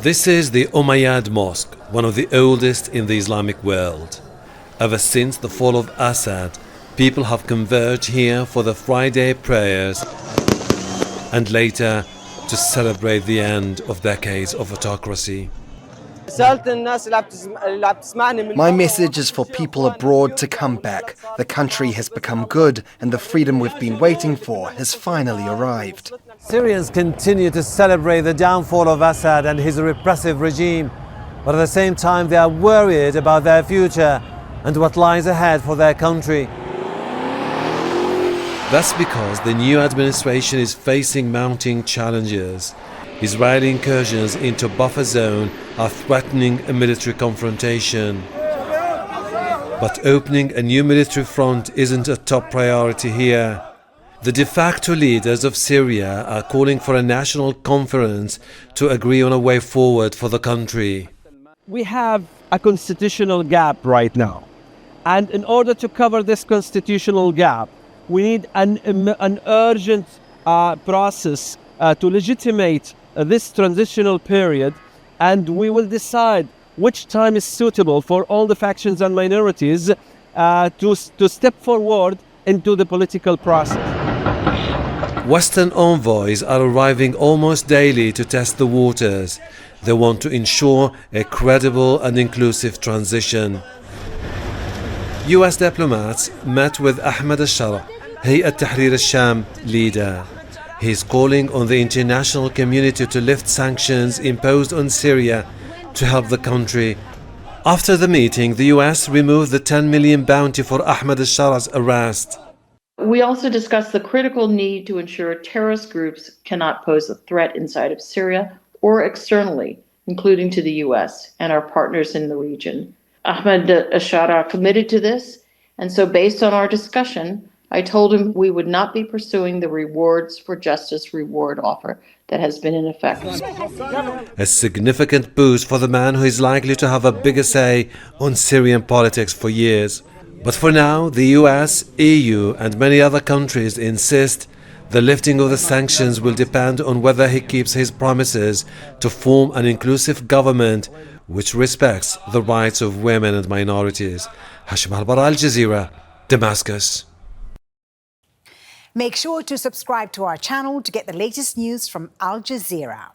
This is the Umayyad Mosque, one of the oldest in the Islamic world. Ever since the fall of Assad, people have converged here for the Friday prayers and later to celebrate the end of decades of autocracy. My message is for people abroad to come back. The country has become good and the freedom we've been waiting for has finally arrived. Syrians continue to celebrate the downfall of Assad and his repressive regime, but at the same time they are worried about their future and what lies ahead for their country. That's because the new administration is facing mounting challenges. Israeli incursions into buffer zone are threatening a military confrontation. But opening a new military front isn't a top priority here. The de facto leaders of Syria are calling for a national conference to agree on a way forward for the country. We have a constitutional gap right now. And in order to cover this constitutional gap, we need an urgent process to legitimate this transitional period, and we will decide which time is suitable for all the factions and minorities to step forward into the political process. Western envoys are arriving almost daily to test the waters. They want to ensure a credible and inclusive transition. US diplomats met with Ahelbarra, Hayat Tahrir al-Sham leader. He is calling on the international community to lift sanctions imposed on Syria to help the country. After the meeting, the US removed the 10 million bounty for Ahelbarra's arrest. We also discussed the critical need to ensure terrorist groups cannot pose a threat inside of Syria or externally, including to the US and our partners in the region. Ahelbarra committed to this, and so based on our discussion, I told him we would not be pursuing the rewards for justice reward offer that has been in effect. A significant boost for the man who is likely to have a bigger say on Syrian politics for years. But for now, the US, EU and many other countries insist the lifting of the sanctions will depend on whether he keeps his promises to form an inclusive government which respects the rights of women and minorities. Ahelbarra, Al Jazeera, Damascus. Make sure to subscribe to our channel to get the latest news from Al Jazeera.